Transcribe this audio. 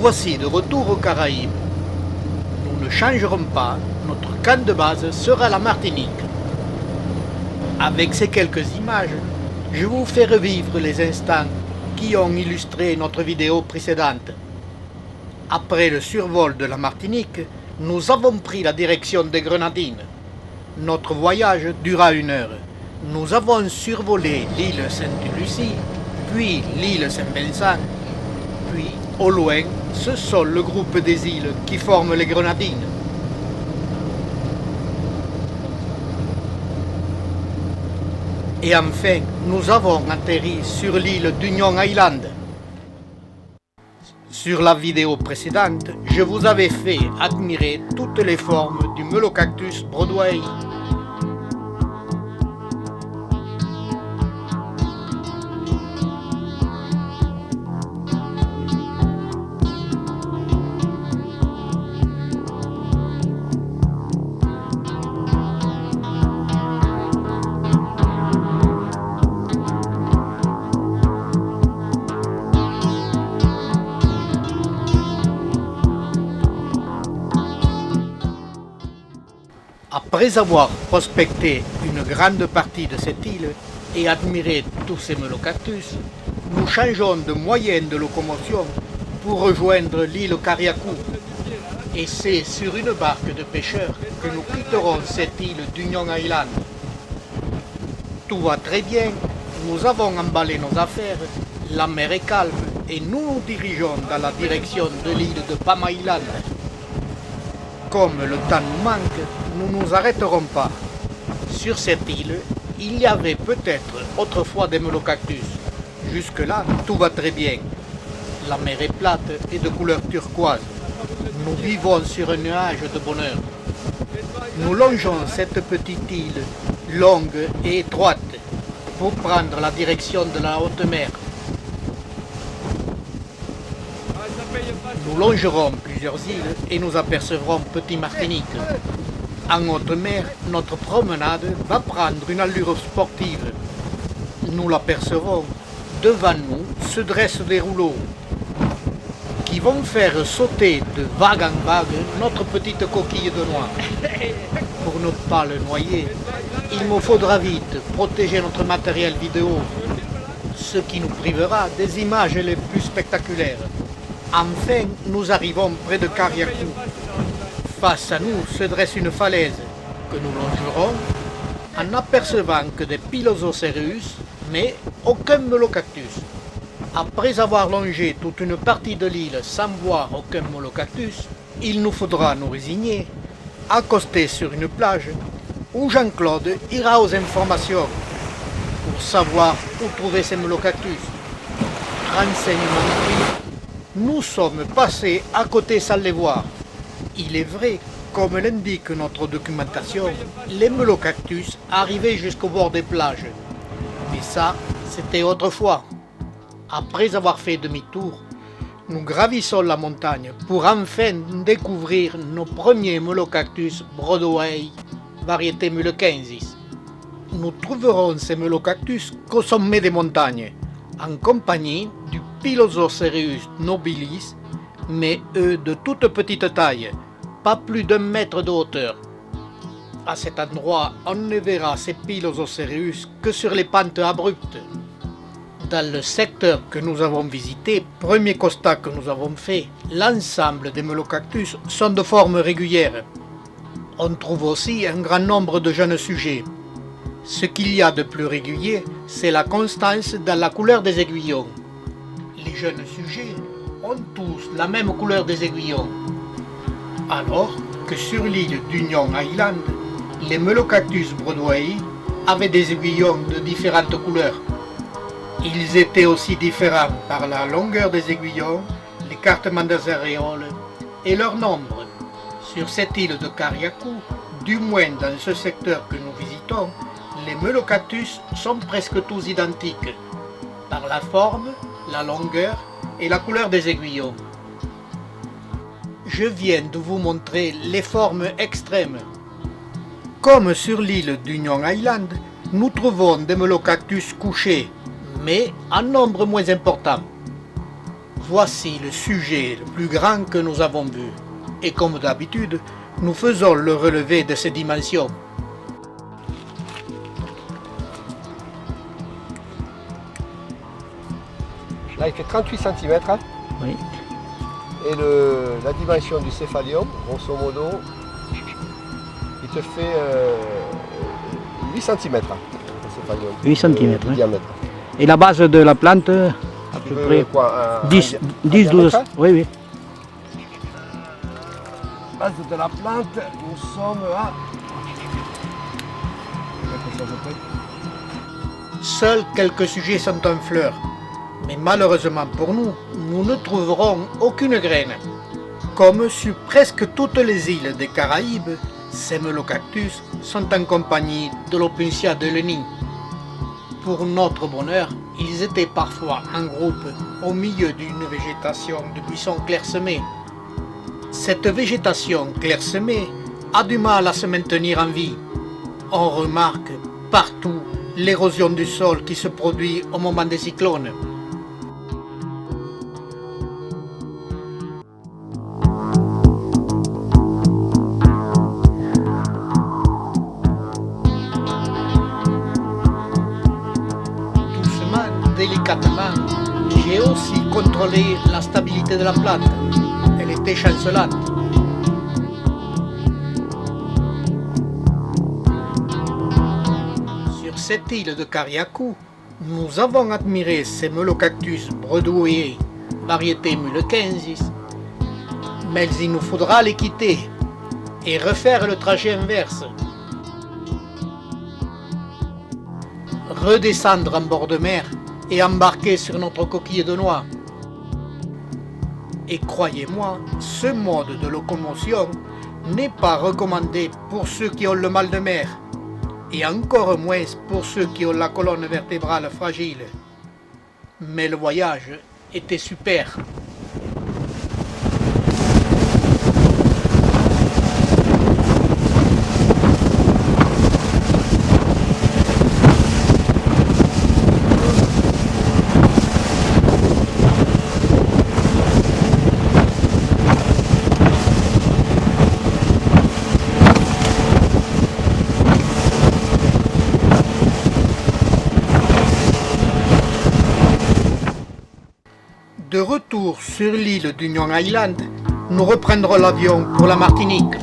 voici de retour aux Caraïbes. Nous ne changerons pas, notre camp de base sera la Martinique. Avec ces quelques images, je vous fais revivre les instants qui ont illustré notre vidéo précédente. Après le survol de la Martinique, nous avons pris la direction des Grenadines. Notre voyage dura 1 heure. Nous avons survolé l'île Sainte-Lucie, puis l'île Saint-Vincent, puis, au loin, ce sont le groupe des îles qui forment les Grenadines. Et enfin, nous avons atterri sur l'île d'Union Island. Sur la vidéo précédente, je vous avais fait admirer toutes les formes du Melocactus Broadway. Après avoir prospecté une grande partie de cette île et admiré tous ces melocactus, nous changeons de moyen de locomotion pour rejoindre l'île Carriacou. Et c'est sur une barque de pêcheurs que nous quitterons cette île d'Union Island. Tout va très bien, nous avons emballé nos affaires, la mer est calme et nous nous dirigeons dans la direction de l'île de Palm Island. Comme le temps nous manque, nous ne nous arrêterons pas. Sur cette île, il y avait peut-être autrefois des melocactus. Jusque-là, tout va très bien. La mer est plate et de couleur turquoise. Nous vivons sur un nuage de bonheur. Nous longeons cette petite île, longue et étroite, pour prendre la direction de la haute mer. Nous longerons plusieurs îles et nous apercevrons Petit Martinique. En haute mer, notre promenade va prendre une allure sportive. Nous l'apercevons. Devant nous se dressent des rouleaux qui vont faire sauter de vague en vague notre petite coquille de noix. Pour ne pas le noyer, il me faudra vite protéger notre matériel vidéo, ce qui nous privera des images les plus spectaculaires. Enfin, nous arrivons près de Carriacou. Face à nous se dresse une falaise que nous longerons en n'apercevant que des Pilosocereus, mais aucun melocactus. Après avoir longé toute une partie de l'île sans voir aucun melocactus, il nous faudra nous résigner, accoster sur une plage où Jean-Claude ira aux informations pour savoir où trouver ces melocactus. Renseignement pris, nous sommes passés à côté sans les voir. Il est vrai, comme l'indique notre documentation, les melocactus arrivaient jusqu'au bord des plages. Mais ça, c'était autrefois. Après avoir fait demi-tour, nous gravissons la montagne pour enfin découvrir nos premiers melocactus Broadway, variété Mulekensis. Nous trouverons ces melocactus qu'au sommet des montagnes, en compagnie du Pilosocereus nobilis, mais eux de toute petite taille, pas plus d'1 mètre de hauteur. À cet endroit, on ne verra ces Pilosocereus que sur les pentes abruptes. Dans le secteur que nous avons visité, premier constat que nous avons fait, l'ensemble des melocactus sont de forme régulière. On trouve aussi un grand nombre de jeunes sujets. Ce qu'il y a de plus régulier, c'est la constance dans la couleur des aiguillons. Les jeunes sujets ont tous la même couleur des aiguillons. Alors que sur l'île d'Union Island, les melocactus Broadway avaient des aiguillons de différentes couleurs. Ils étaient aussi différents par la longueur des aiguillons, l'écartement des aréoles et leur nombre. Sur cette île de Carriacou, du moins dans ce secteur que nous visitons, les melocactus sont presque tous identiques, par la forme, la longueur et la couleur des aiguillons. Je viens de vous montrer les formes extrêmes. Comme sur l'île d'Union Island, nous trouvons des melocactus couchés, mais en nombre moins important. Voici le sujet le plus grand que nous avons vu. Et comme d'habitude, nous faisons le relevé de ces dimensions. Là, il fait 38 cm. Oui. Et la dimension du céphalium, grosso modo, il te fait 8 cm. 8 cm. De diamètre. Et la base de la plante, à Tu peu veux près quoi, 10, un 12. diamètre? Oui, oui. Base de la plante, nous sommes à... Seuls quelques sujets sont en fleurs. Mais malheureusement pour nous, nous ne trouverons aucune graine. Comme sur presque toutes les îles des Caraïbes, ces mélocactus sont en compagnie de l'Opuntia de Lenin. Pour notre bonheur, ils étaient parfois en groupe au milieu d'une végétation de buissons clairsemés. Cette végétation clairsemée a du mal à se maintenir en vie. On remarque partout l'érosion du sol qui se produit au moment des cyclones. Délicatement, j'ai aussi contrôlé la stabilité de la plante. Elle était chancelante. Sur cette île de Cariacou, nous avons admiré ces mélocactus bredouillés, variété Mulekensis. Mais il nous faudra les quitter et refaire le trajet inverse. Redescendre en bord de mer et embarquer sur notre coquille de noix. Et croyez-moi, ce mode de locomotion n'est pas recommandé pour ceux qui ont le mal de mer, et encore moins pour ceux qui ont la colonne vertébrale fragile. Mais le voyage était super. De retour sur l'île d'Union Island, nous reprendrons l'avion pour la Martinique.